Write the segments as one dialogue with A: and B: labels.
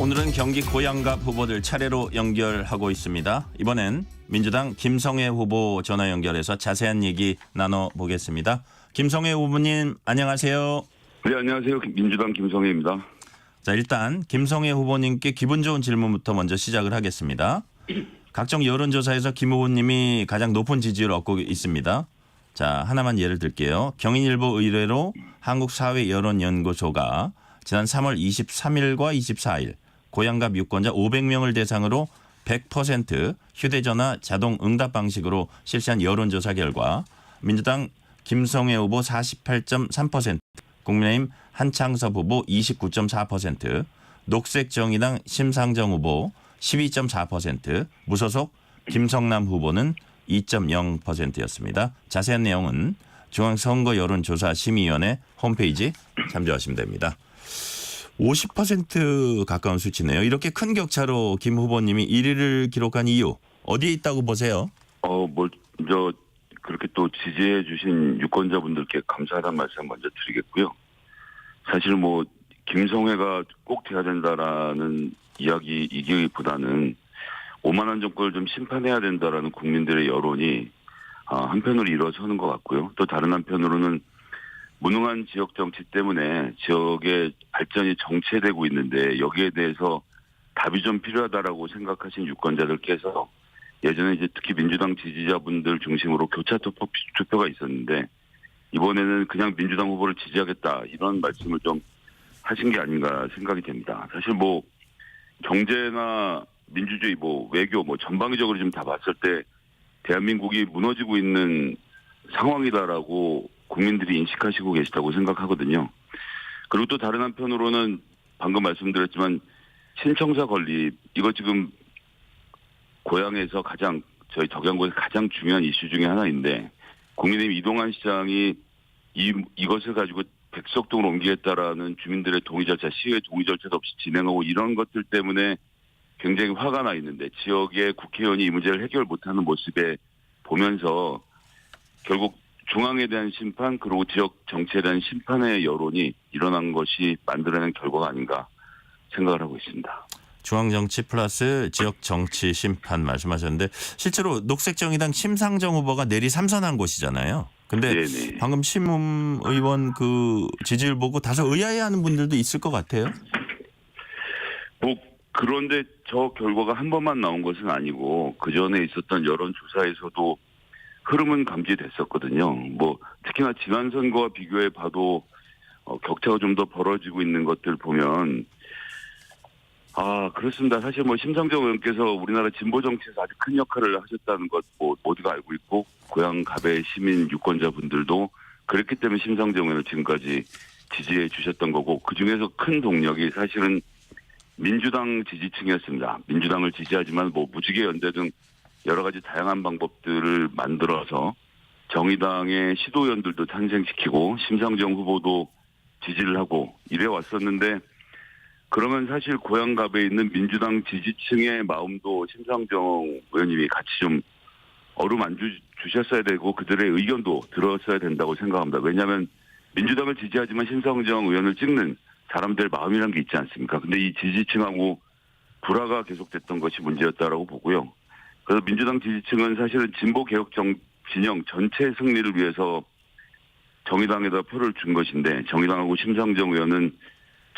A: 오늘은 경기 고양갑 후보들 차례로 연결하고 있습니다. 이번엔 민주당 김성애 후보 전화 연결해서 자세한 얘기 나눠보겠습니다. 김성애 후보님 안녕하세요.
B: 네, 안녕하세요. 민주당 김성애입니다.
A: 자, 일단 김성애 후보님께 기분 좋은 질문부터 먼저 시작을 하겠습니다. 각종 여론조사에서 김 후보님이 가장 높은 지지를 얻고 있습니다. 자, 하나만 예를 들게요. 경인일보 의뢰로 한국사회여론연구소가 지난 3월 23일과 24일 고양갑 유권자 500명을 대상으로 100% 휴대전화 자동 응답 방식으로 실시한 여론조사 결과 민주당 김성애 후보 48.3%, 국민의힘 한창섭 후보 29.4%, 녹색정의당 심상정 후보 12.4%, 무소속 김성남 후보는 2.0%였습니다. 자세한 내용은 중앙선거여론조사심의위원회 홈페이지 참조하시면 됩니다. 50% 가까운 수치네요. 이렇게 큰 격차로 김 후보님이 1위를 기록한 이유 어디에 있다고 보세요?
B: 먼저 그렇게 또 지지해 주신 유권자분들께 감사하다는 말씀 먼저 드리겠고요. 사실 김성애가 꼭 돼야 된다라는 이야기이기보다는 오만한 정권을 좀 심판해야 된다라는 국민들의 여론이 한편으로 일어서는 것 같고요. 또 다른 한편으로는 무능한 지역 정치 때문에 지역의 발전이 정체되고 있는데 여기에 대해서 답이 좀 필요하다라고 생각하신 유권자들께서 예전에 이제 특히 민주당 지지자분들 중심으로 교차 투표가 있었는데 이번에는 그냥 민주당 후보를 지지하겠다 이런 말씀을 좀 하신 게 아닌가 생각이 됩니다. 사실 경제나 민주주의 외교 전방위적으로 좀 다 봤을 때 대한민국이 무너지고 있는 상황이다라고 국민들이 인식하시고 계시다고 생각하거든요. 그리고 또 다른 한편으로는 방금 말씀드렸지만 신청사 건립 이거 지금 고향에서 저희 덕양구에서 가장 중요한 이슈 중에 하나인데 국민의힘 이동환 시장이 이것을 가지고 백석동으로 옮기겠다라는 주민들의 동의 절차, 시의 동의 절차도 없이 진행하고 이런 것들 때문에 굉장히 화가 나 있는데 지역의 국회의원이 이 문제를 해결 못하는 모습에 보면서 결국 중앙에 대한 심판 그리고 지역 정치에 대한 심판의 여론이 일어난 것이 만들어낸 결과가 아닌가 생각을 하고 있습니다.
A: 중앙정치 플러스 지역정치 심판 말씀하셨는데 실제로 녹색정의당 심상정 후보가 내리 삼선한 곳이잖아요. 근데
B: 네네.
A: 방금 심음 의원 그 지지를 보고 다소 의아해하는 분들도 있을 것 같아요.
B: 그런데 저 결과가 한 번만 나온 것은 아니고 그 전에 있었던 여론조사에서도 흐름은 감지됐었거든요. 특히나 지난 선거와 비교해 봐도 격차가 좀 더 벌어지고 있는 것들 보면 그렇습니다. 사실 심상정 의원께서 우리나라 진보 정치에서 아주 큰 역할을 하셨다는 것 모두가 알고 있고 고양갑의 시민 유권자분들도 그랬기 때문에 심상정 의원을 지금까지 지지해 주셨던 거고 그중에서 큰 동력이 사실은 민주당 지지층이었습니다. 민주당을 지지하지만 무지개 연대 등 여러 가지 다양한 방법들을 만들어서 정의당의 시도위원들도 탄생시키고 심상정 후보도 지지를 하고 이래 왔었는데 그러면 사실 고양갑에 있는 민주당 지지층의 마음도 심상정 의원님이 같이 좀 어루만져 주셨어야 되고 그들의 의견도 들었어야 된다고 생각합니다. 왜냐하면 민주당을 지지하지만 심상정 의원을 찍는 사람들 마음이란 게 있지 않습니까? 근데 이 지지층하고 불화가 계속됐던 것이 문제였다라고 보고요. 그래서 민주당 지지층은 사실은 진보개혁 진영 전체 승리를 위해서 정의당에다 표를 준 것인데 정의당하고 심상정 의원은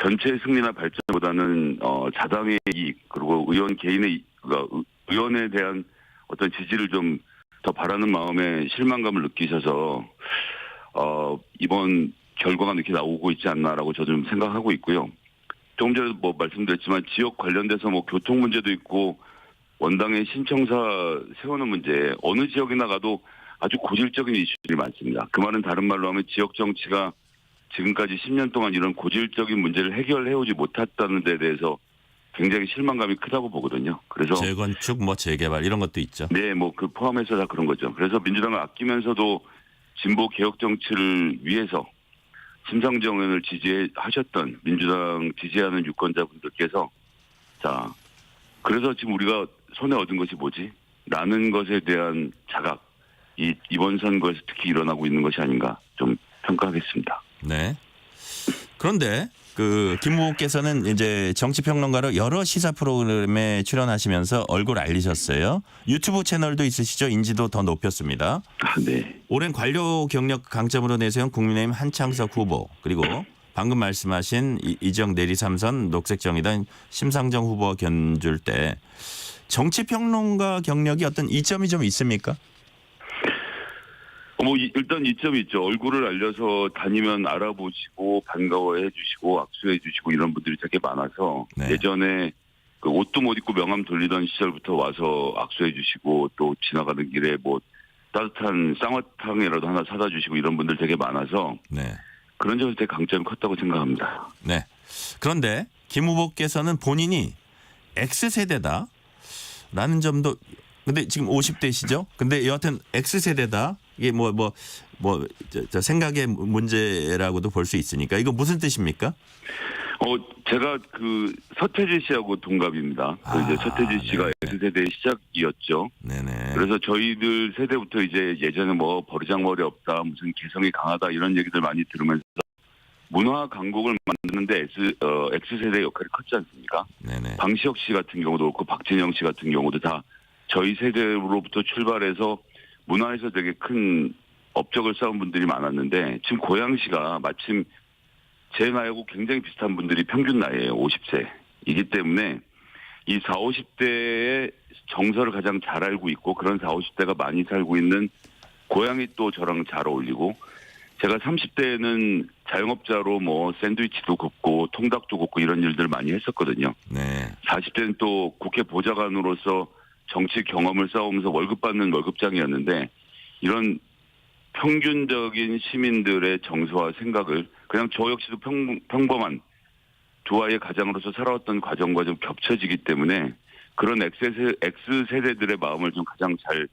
B: 전체 승리나 발전보다는 자당의 이익 그리고 의원 개인의 의원에 대한 어떤 지지를 좀 더 바라는 마음에 실망감을 느끼셔서 이번 결과가 이렇게 나오고 있지 않나라고 저도 좀 생각하고 있고요. 조금 전에 말씀드렸지만 지역 관련돼서 교통 문제도 있고 원당의 신청사 세우는 문제 어느 지역이나 가도 아주 고질적인 이슈들이 많습니다. 그 말은 다른 말로 하면 지역 정치가 지금까지 10년 동안 이런 고질적인 문제를 해결해오지 못했다는 데 대해서 굉장히 실망감이 크다고 보거든요. 그래서
A: 재건축, 재개발 이런 것도 있죠.
B: 네, 그 포함해서 다 그런 거죠. 그래서 민주당을 아끼면서도 진보 개혁 정치를 위해서 심상정 의원을 지지하셨던 민주당 지지하는 유권자분들께서 그래서 지금 우리가 손에 얻은 것이 뭐지? 라는 것에 대한 자각 이번 선거에서 특히 일어나고 있는 것이 아닌가 좀 평가하겠습니다.
A: 네. 그런데 그 김 후보께서는 이제 정치평론가로 여러 시사 프로그램에 출연하시면서 얼굴 알리셨어요. 유튜브 채널도 있으시죠. 인지도 더 높였습니다.
B: 아, 네.
A: 오랜 관료 경력 강점으로 내세운 국민의힘 한창석 후보 그리고 방금 말씀하신 이정 내리 3선 녹색정의당 심상정 후보 견줄 때 정치평론가 경력이 어떤 이점이 좀 있습니까?
B: 일단 이점이 있죠. 얼굴을 알려서 다니면 알아보시고 반가워해 주시고 악수해 주시고 이런 분들이 되게 많아서
A: 네.
B: 예전에 그 옷도 못 입고 명함 돌리던 시절부터 와서 악수해 주시고 또 지나가는 길에 뭐 따뜻한 쌍화탕이라도 하나 사다 주시고 이런 분들 되게 많아서
A: 네.
B: 그런 점에서 되게 강점이 컸다고 생각합니다.
A: 네. 그런데 김 후보께서는 본인이 X세대다라는 점도 근데 지금 50대시죠? 근데 여하튼 X세대다. 이게 저 생각의 문제라고도 볼 수 있으니까 이거 무슨 뜻입니까?
B: 제가 그 서태지 씨하고 동갑입니다. 이제 서태지 씨가 X세대의 시작이었죠.
A: 네네.
B: 그래서 저희들 세대부터 이제 예전에 뭐 버르장머리 없다, 무슨 개성이 강하다 이런 얘기들 많이 들으면서 문화 강국을 만드는데 X세대의 역할이 컸지 않습니까?
A: 네네.
B: 방시혁 씨 같은 경우도 그렇고 박진영 씨 같은 경우도 다 저희 세대로부터 출발해서 문화에서 되게 큰 업적을 쌓은 분들이 많았는데 지금 고양시가 마침 제 나이하고 굉장히 비슷한 분들이 평균 나이예요. 50세이기 때문에 이 40, 50대의 정서를 가장 잘 알고 있고 그런 40, 50대가 많이 살고 있는 고향이 또 저랑 잘 어울리고 제가 30대에는 자영업자로 뭐 샌드위치도 굽고 통닭도 굽고 이런 일들 많이 했었거든요.
A: 네.
B: 40대는 또 국회 보좌관으로서 정치 경험을 쌓으면서 월급 받는 월급장이었는데 이런 평균적인 시민들의 정서와 생각을 그냥 저 역시도 평범한 두 아이의 가장으로서 살아왔던 과정과 좀 겹쳐지기 때문에 그런 X세대들의 마음을 좀 가장 잘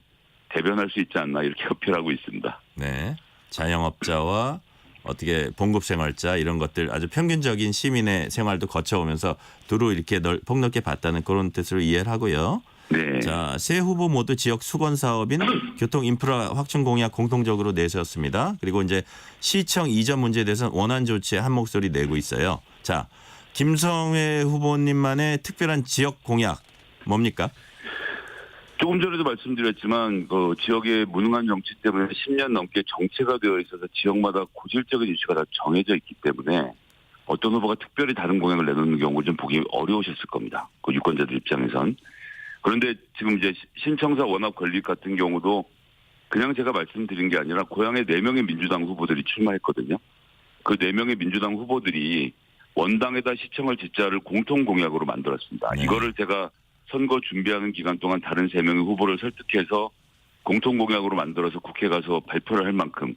B: 대변할 수 있지 않나 이렇게 어필하고 있습니다.
A: 네. 자영업자와 어떻게 봉급생활자 이런 것들 아주 평균적인 시민의 생활도 거쳐오면서 두루 이렇게 폭넓게 봤다는 그런 뜻으로 이해를 하고요.
B: 네.
A: 자, 세 후보 모두 지역 수건 사업인 교통 인프라 확충 공약 공통적으로 내세웠습니다. 그리고 이제 시청 이전 문제에 대해서는 원안 조치에 한 목소리 내고 있어요. 자, 김성회 후보님만의 특별한 지역 공약 뭡니까?
B: 조금 전에도 말씀드렸지만 그 지역의 무능한 정치 때문에 10년 넘게 정체가 되어 있어서 지역마다 고질적인 이슈가 다 정해져 있기 때문에 어떤 후보가 특별히 다른 공약을 내놓는 경우 좀 보기 어려우셨을 겁니다. 그 유권자들 입장에선. 그런데 지금 이제 신청사 원합 건립 같은 경우도 그냥 제가 말씀드린 게 아니라 고향에 4명의 민주당 후보들이 출마했거든요. 그 4명의 민주당 후보들이 원당에다 시청을 짓자를 공통 공약으로 만들었습니다.
A: 네.
B: 이거를 제가 선거 준비하는 기간 동안 다른 3명의 후보를 설득해서 공통 공약으로 만들어서 국회 가서 발표를 할 만큼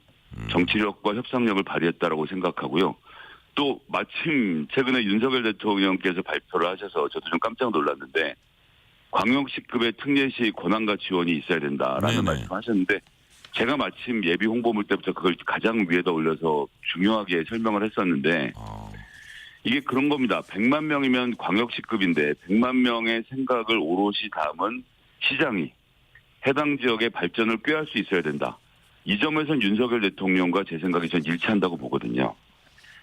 B: 정치력과 협상력을 발휘했다라고 생각하고요. 또 마침 최근에 윤석열 대통령께서 발표를 하셔서 저도 좀 깜짝 놀랐는데 광역시급의 특례시 권한과 지원이 있어야 된다라는 말씀하셨는데 제가 마침 예비 홍보물 때부터 그걸 가장 위에다 올려서 중요하게 설명을 했었는데 이게 그런 겁니다. 100만 명이면 광역시급인데 100만 명의 생각을 오롯이 담은 시장이 해당 지역의 발전을 꾀할 수 있어야 된다. 이 점에서는 윤석열 대통령과 제 생각이 전 일치한다고 보거든요.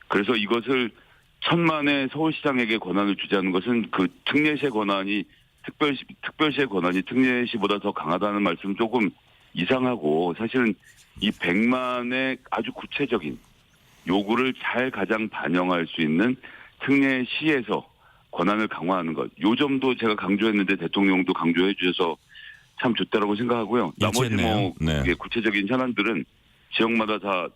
B: 그래서 이것을 천만의 서울시장에게 권한을 주자는 것은 그 특례시의 권한이 특별시의 권한이 특례시보다 더 강하다는 말씀 조금 이상하고 사실은 이 100만의 아주 구체적인 요구를 잘 가장 반영할 수 있는 특례시에서 권한을 강화하는 것. 요 점도 제가 강조했는데 대통령도 강조해 주셔서 참 좋다라고 생각하고요. 나머지 뭐
A: 네.
B: 구체적인 현안들은 지역마다 다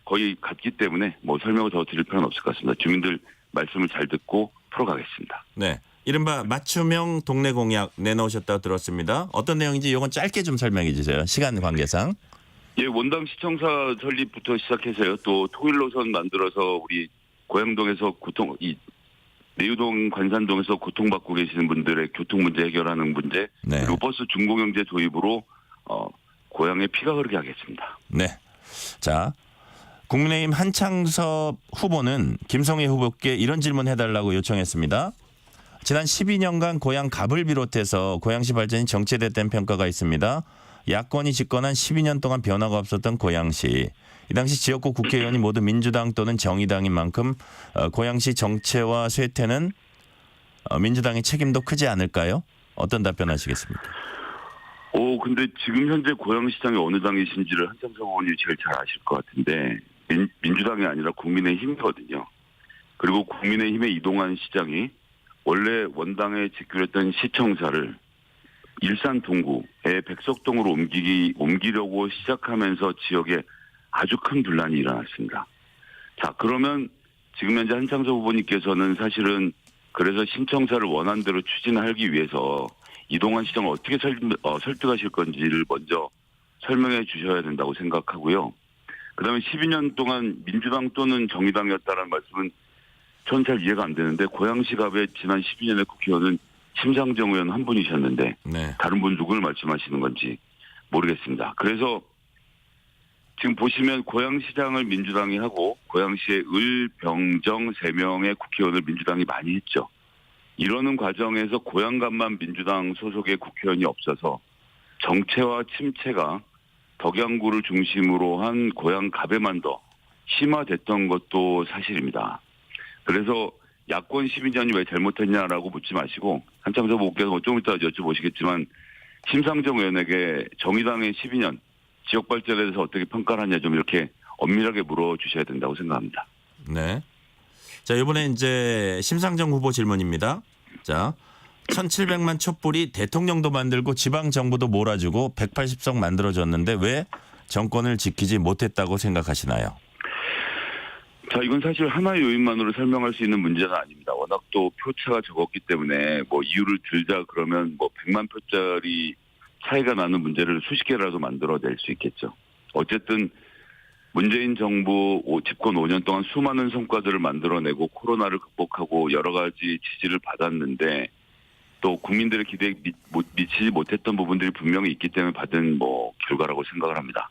B: 거의 같기 때문에 뭐 설명을 더 드릴 필요는 없을 것 같습니다. 주민들 말씀을 잘 듣고 풀어가겠습니다.
A: 네. 이른바 맞춤형 동네 공약 내놓으셨다고 들었습니다. 어떤 내용인지 이건 짧게 좀 설명해 주세요. 시간 관계상.
B: 예, 원당 시청사 설립부터 시작해서요. 또 통일 노선 만들어서 우리 고양동에서 내유동 관산동에서 고통받고 계시는 분들의 교통 문제 해결하는 문제,
A: 네.
B: 그리고 버스 중공영제 도입으로 고향에 피가 흐르게 하겠습니다.
A: 네. 자, 국민의힘 한창섭 후보는 김성회 후보께 이런 질문 해달라고 요청했습니다. 지난 12년간 고향 갑을 비롯해서 고양시 발전이 정체됐다는 평가가 있습니다. 야권이 집권한 12년 동안 변화가 없었던 고양시. 이 당시 지역구 국회의원이 모두 민주당 또는 정의당인 만큼 고양시 정체와 쇠퇴는 민주당의 책임도 크지 않을까요? 어떤 답변하시겠습니까?
B: 근데 지금 현재 고양시장이 어느 당이신지를 한창석 의원이 제일 잘 아실 것 같은데 민주당이 아니라 국민의힘이거든요. 그리고 국민의힘의 이동환 시장이 원래 원당에 직결했던 시청사를 일산 동구의 백석동으로 옮기려고 시작하면서 지역에 아주 큰 분란이 일어났습니다. 자, 그러면 지금 현재 한창석 후보님께서는 사실은 그래서 신청사를 원안대로 추진하기 위해서 이동환 시장을 어떻게 설득하실 건지를 먼저 설명해 주셔야 된다고 생각하고요. 그다음에 12년 동안 민주당 또는 정의당이었다는 말씀은 전 잘 이해가 안 되는데 고양시갑의 지난 12년의 국회의원은 심상정 의원 한 분이셨는데
A: 네.
B: 다른 분 누구를 말씀하시는 건지 모르겠습니다. 그래서 지금 보시면 고양시장을 민주당이 하고 고양시의 을, 병, 정 3명의 국회의원을 민주당이 많이 했죠. 이러는 과정에서 고양갑만 민주당 소속의 국회의원이 없어서 정체와 침체가 덕양구를 중심으로 한 고양갑에만 더 심화됐던 것도 사실입니다. 그래서 야권 12년이 왜 잘못했냐라고 묻지 마시고 한창석 후보께서 좀 이따 여쭤보시겠지만 심상정 의원에게 정의당의 12년 지역 발전에 대해서 어떻게 평가를 하냐 좀 이렇게 엄밀하게 물어주셔야 된다고 생각합니다.
A: 네. 자, 이번에 이제 심상정 후보 질문입니다. 자, 1,700만 촛불이 대통령도 만들고 지방 정부도 몰아주고 180석 만들어졌는데 왜 정권을 지키지 못했다고 생각하시나요?
B: 자, 이건 사실 하나의 요인만으로 설명할 수 있는 문제는 아닙니다. 워낙 또 표차가 적었기 때문에 뭐 이유를 들자 그러면 뭐 100만 표짜리 차이가 나는 문제를 수십 개라도 만들어낼 수 있겠죠. 어쨌든 문재인 정부 집권 5년 동안 수많은 성과들을 만들어내고 코로나를 극복하고 여러 가지 지지를 받았는데 또 국민들의 기대에 미치지 못했던 부분들이 분명히 있기 때문에 받은 뭐 결과라고 생각을 합니다.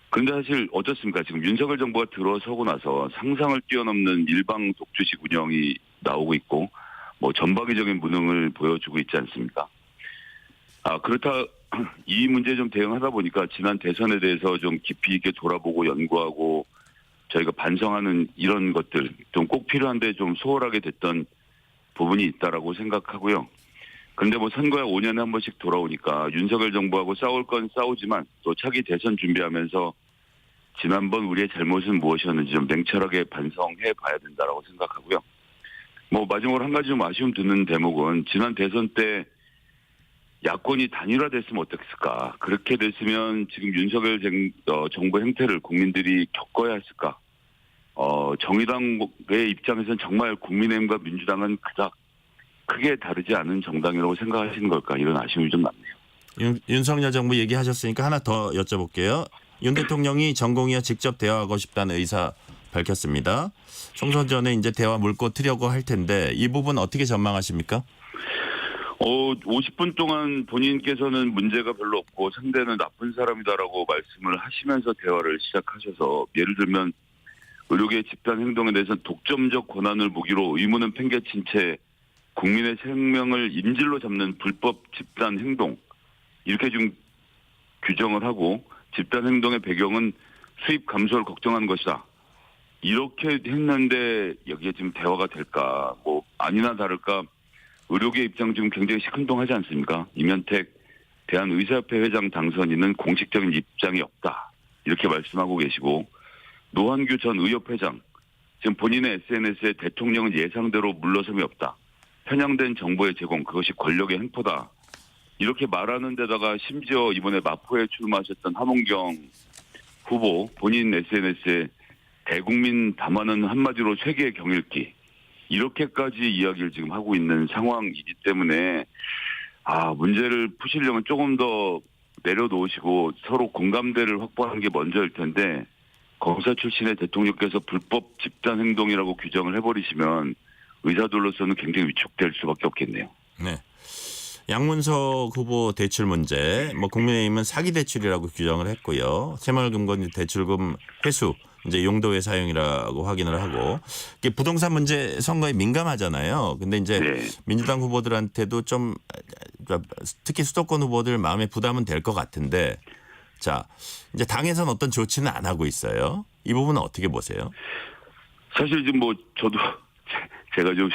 B: 그런데 사실 어떻습니까? 지금 윤석열 정부가 들어서고 나서 상상을 뛰어넘는 일방 독주식 운영이 나오고 있고 뭐 전방위적인 무능을 보여주고 있지 않습니까? 그렇다 이 문제에 좀 대응하다 보니까 지난 대선에 대해서 좀 깊이 있게 돌아보고 연구하고 저희가 반성하는 이런 것들 좀 꼭 필요한데 좀 소홀하게 됐던 부분이 있다라고 생각하고요. 그런데 뭐 선거야 5년에 한 번씩 돌아오니까 윤석열 정부하고 싸울 건 싸우지만 또 차기 대선 준비하면서 지난번 우리의 잘못은 무엇이었는지 좀 냉철하게 반성해 봐야 된다라고 생각하고요. 뭐 마지막으로 한 가지 좀 아쉬움 드는 대목은 지난 대선 때 야권이 단일화됐으면 어땠을까? 그렇게 됐으면 지금 윤석열 정부 행태를 국민들이 겪어야 했을까? 정의당의 입장에서는 정말 국민의힘과 민주당은 그닥 크게 다르지 않은 정당이라고 생각하시는 걸까? 이런 아쉬움이 좀 남네요.
A: 윤석열 정부 얘기하셨으니까 하나 더 여쭤볼게요. 윤 대통령이 전공의와 직접 대화하고 싶다는 의사 밝혔습니다. 총선 전에 이제 대화 물고 트려고 할 텐데 이 부분 어떻게 전망하십니까?
B: 50분 동안 본인께서는 문제가 별로 없고 상대는 나쁜 사람이다라고 말씀을 하시면서 대화를 시작하셔서 예를 들면 의료계 집단 행동에 대해서 독점적 권한을 무기로 의무는 팽개친 채 국민의 생명을 인질로 잡는 불법 집단 행동 이렇게 좀 규정을 하고 집단 행동의 배경은 수입 감소를 걱정한 것이다. 이렇게 했는데 여기에 지금 대화가 될까? 뭐 아니나 다를까 의료계 입장 지금 굉장히 시큰둥하지 않습니까? 임현택 대한의사협회 회장 당선인은 공식적인 입장이 없다. 이렇게 말씀하고 계시고 노한규 전 의협회장 지금 본인의 SNS에 대통령은 예상대로 물러섬이 없다. 편향된 정보의 제공 그것이 권력의 횡포다. 이렇게 말하는 데다가 심지어 이번에 마포에 출마하셨던 함원경 후보 본인 SNS에 대국민 담화는 한마디로 세계의 경읽기 이렇게까지 이야기를 지금 하고 있는 상황이기 때문에 문제를 푸시려면 조금 더 내려놓으시고 서로 공감대를 확보하는 게 먼저일 텐데 검사 출신의 대통령께서 불법 집단 행동이라고 규정을 해버리시면 의사들로서는 굉장히 위축될 수밖에 없겠네요.
A: 네. 양문석 후보 대출 문제, 뭐 국민의힘은 사기 대출이라고 규정을 했고요. 새마을금고 대출금 회수 이제 용도의 사용이라고 확인을 하고 이게 부동산 문제 선거에 민감하잖아요. 근데 이제 민주당 후보들한테도 좀 특히 수도권 후보들 마음에 부담은 될 것 같은데 자, 이제 당에서는 어떤 조치는 안 하고 있어요. 이 부분은 어떻게 보세요?
B: 사실 지금 뭐 저도 제가 좀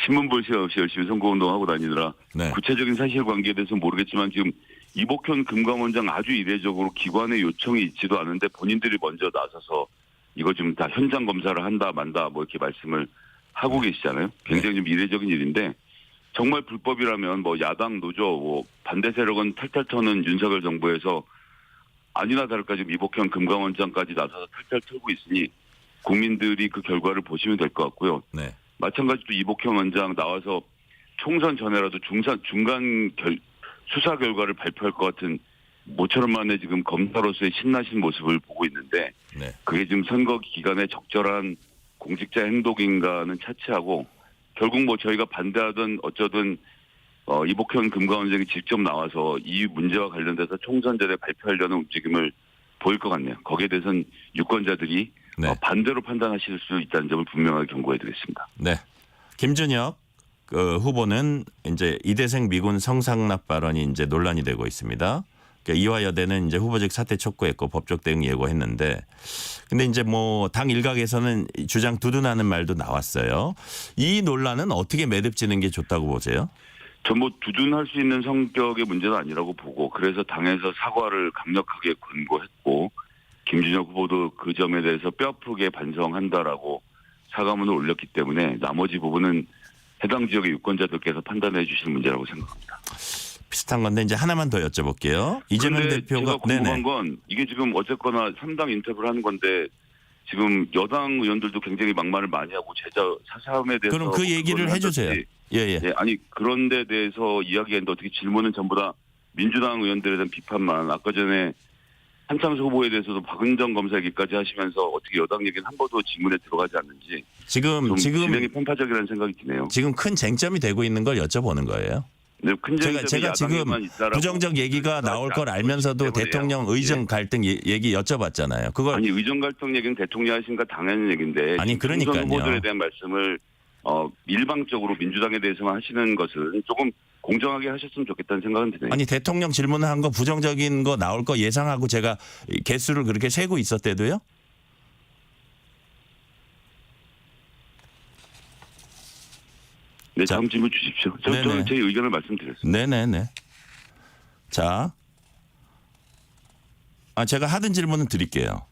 B: 신문 볼 시간 없이 열심히 선거운동하고 다니느라
A: 네.
B: 구체적인 사실관계에 대해서는 모르겠지만 지금 이복현 금감원장 아주 이례적으로 기관의 요청이 있지도 않은데 본인들이 먼저 나서서 이거 좀 다 현장 검사를 한다 만다 뭐 이렇게 말씀을 하고 계시잖아요. 굉장히 좀 이례적인 일인데 정말 불법이라면 뭐 야당 노조 뭐 반대 세력은 탈탈 터는 윤석열 정부에서 아니나 다를까 지금 이복현 금감원장까지 나서서 탈탈 털고 있으니 국민들이 그 결과를 보시면 될 것 같고요.
A: 네.
B: 마찬가지로 이복현 원장 나와서 총선 전에라도 중간 수사 결과를 발표할 것 같은 모처럼 만에 지금 검사로서의 신나신 모습을 보고 있는데
A: 네.
B: 그게 지금 선거 기간에 적절한 공직자 행동인가는 차치하고 결국 뭐 저희가 반대하든 어쩌든 이복현 금감원장이 직접 나와서 이 문제와 관련돼서 총선 전에 발표하려는 움직임을 보일 것 같네요. 거기에 대해서는 유권자들이
A: 네.
B: 반대로 판단하실 수 있다는 점을 분명하게 경고해드리겠습니다.
A: 네. 김준혁 후보는 이제 이대생 미군 성상납 발언이 이제 논란이 되고 있습니다. 그러니까 이화여대는 이제 후보직 사퇴 촉구했고 법적 대응 예고했는데, 근데 이제 뭐 당 일각에서는 주장 두둔하는 말도 나왔어요. 이 논란은 어떻게 매듭지는 게 좋다고 보세요?
B: 전 뭐 두둔할 수 있는 성격의 문제는 아니라고 보고 그래서 당에서 사과를 강력하게 권고했고 김준혁 후보도 그 점에 대해서 뼈아프게 반성한다라고 사과문을 올렸기 때문에 나머지 부분은 해당 지역의 유권자들께서 판단해 주실 문제라고 생각합니다.
A: 비슷한 건데 이제 하나만 더 여쭤볼게요. 이재명 대표가
B: 제가 궁금한
A: 네네.
B: 건 이게 지금 어쨌거나 3당 인터뷰를 하는 건데 지금 여당 의원들도 굉장히 막말을 많이 하고 제자 사삼에 대해서
A: 그럼 그 얘기를 해주세요. 예예.
B: 예, 아니 그런 데 대해서 이야기했는데 어떻게 질문은 전부 다 민주당 의원들에 대한 비판만 아까 전에 한창수 후보에 대해서도 박은정 검사 얘기까지 하시면서 어떻게 여당 얘기는 한 번도 질문에 들어가지 않는지 좀 진행이 편파적이라는 생각이 드네요.
A: 지금 큰 쟁점이 되고 있는 걸 여쭤보는 거예요.
B: 네, 큰
A: 제가 지금 부정적 얘기가 나올 걸 알면서도 대통령 의정 갈등 얘기 여쭤봤잖아요. 그걸
B: 아니 의정 갈등 얘기는 대통령 하신가 당연한 얘기인데
A: 아니 그러니까요.
B: 후보들에 대한 말씀을 일방적으로 민주당에 대해서만 하시는 것은 조금 공정하게 하셨으면 좋겠다는 생각은 드네요.
A: 아니 대통령 질문을 한 거 부정적인 거 나올 거 예상하고 제가 개수를 그렇게 세고 있었대도요.
B: 네, 다음 질문 주십시오. 저는 제 의견을 말씀드렸습니다.
A: 네네네. 자, 제가 하던 질문은 드릴게요.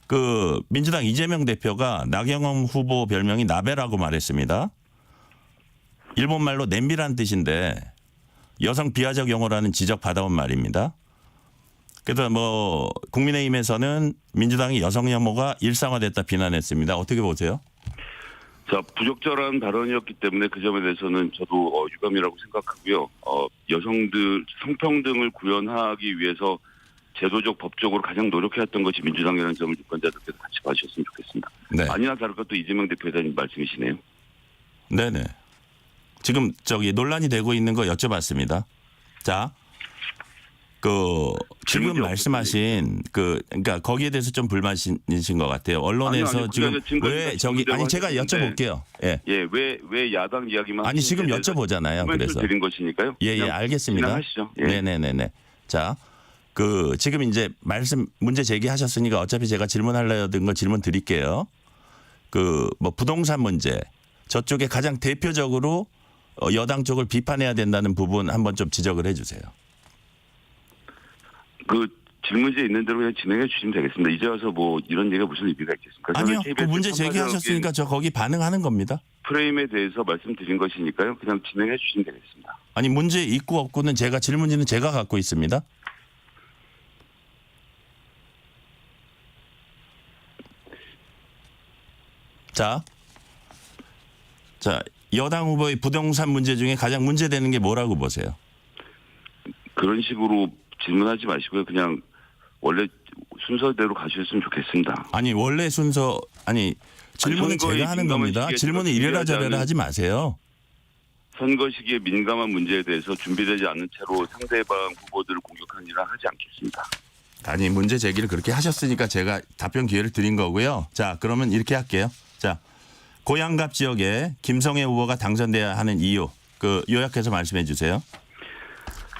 A: 그 민주당 이재명 대표가 나경원 후보 별명이 나베라고 말했습니다. 일본 말로 냄비란 뜻인데 여성 비하적 용어라는 지적 받아온 말입니다. 그래서 뭐 국민의힘에서는 민주당이 여성 혐오가 일상화됐다 비난했습니다. 어떻게 보세요?
B: 자, 부적절한 발언이었기 때문에 그 점에 대해서는 저도 유감이라고 생각하고요. 여성들 성평등을 구현하기 위해서 제도적 법적으로 가장 노력해왔던 것이 민주당이라는 점을 유권자들께서 같이 봐주셨으면 좋겠습니다. 네. 아니나 다를까 또 이재명 대표에 대한 말씀이시네요.
A: 네네. 지금 논란이 되고 있는 거 여쭤봤습니다. 자, 지금 말씀하신 그러니까 거기에 대해서 좀 불만이신 것 같아요. 언론에서 지금 왜 제가 여쭤볼게요. 예.
B: 예, 왜 야당 이야기만
A: 아니 지금 여쭤보잖아요. 그래서
B: 드린 것이니까요.
A: 예, 알겠습니다.
B: 진행하시죠. 예.
A: 네네네네. 자, 지금 이제 문제 제기하셨으니까 어차피 제가 질문하려던 거 질문 드릴게요. 뭐 부동산 문제 저쪽에 가장 대표적으로 여당 쪽을 비판해야 된다는 부분 한번 좀 지적을 해주세요.
B: 질문지에 있는 대로 그냥 진행해 주시면 되겠습니다. 이제 와서 뭐 이런 얘기가 무슨 의미가 있겠습니까?
A: 아니요. 문제 제기하셨으니까 저 거기 반응하는 겁니다.
B: 프레임에 대해서 말씀드린 것이니까요. 그냥 진행해 주시면 되겠습니다. 아니
A: 문제 있고 없고는 질문지는 제가 갖고 있습니다. 자, 여당 후보의 부동산 문제 중에 가장 문제되는 게 뭐라고 보세요?
B: 그런 식으로 질문하지 마시고요. 그냥 원래 순서대로 가셨으면 좋겠습니다. 아니
A: 원래 순서 질문은 제가 하는 겁니다. 질문은 이래라 저래라 하지 마세요.
B: 선거 시기에 민감한 문제에 대해서 준비되지 않은 채로 상대방 후보들을 공격하는 일은 하지 않겠습니다.
A: 아니 문제 제기를 그렇게 하셨으니까 제가 답변 기회를 드린 거고요. 자 그러면 이렇게 할게요. 자 고양갑 지역에 김성애 후보가 당선돼야 하는 이유 요약해서 말씀해 주세요.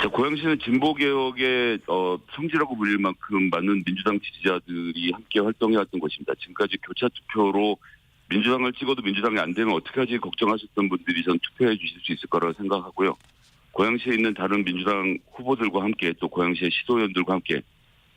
B: 자, 고양시는 진보개혁의 성지라고 불릴 만큼 많은 민주당 지지자들이 함께 활동해왔던 곳입니다. 지금까지 교차투표로 민주당을 찍어도 민주당이 안 되면 어떻게 하지 걱정하셨던 분들이 전 투표해 주실 수 있을 거라고 생각하고요. 고양시에 있는 다른 민주당 후보들과 함께 또 고양시의 시도위원들과 함께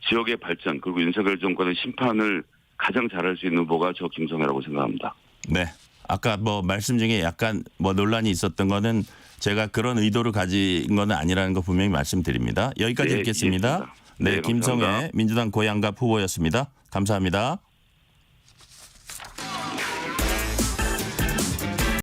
B: 지역의 발전 그리고 윤석열 정권의 심판을 가장 잘할 수 있는 후보가 저 김성애라고 생각합니다.
A: 네. 아까 뭐 말씀 중에 약간 뭐 논란이 있었던 거는 제가 그런 의도를 가진 건 아니라는 거 분명히 말씀드립니다. 여기까지
B: 네,
A: 듣겠습니다.
B: 이해했습니다.
A: 네,
B: 네,
A: 김성애
B: 감사합니다.
A: 민주당 고양갑 후보였습니다. 감사합니다.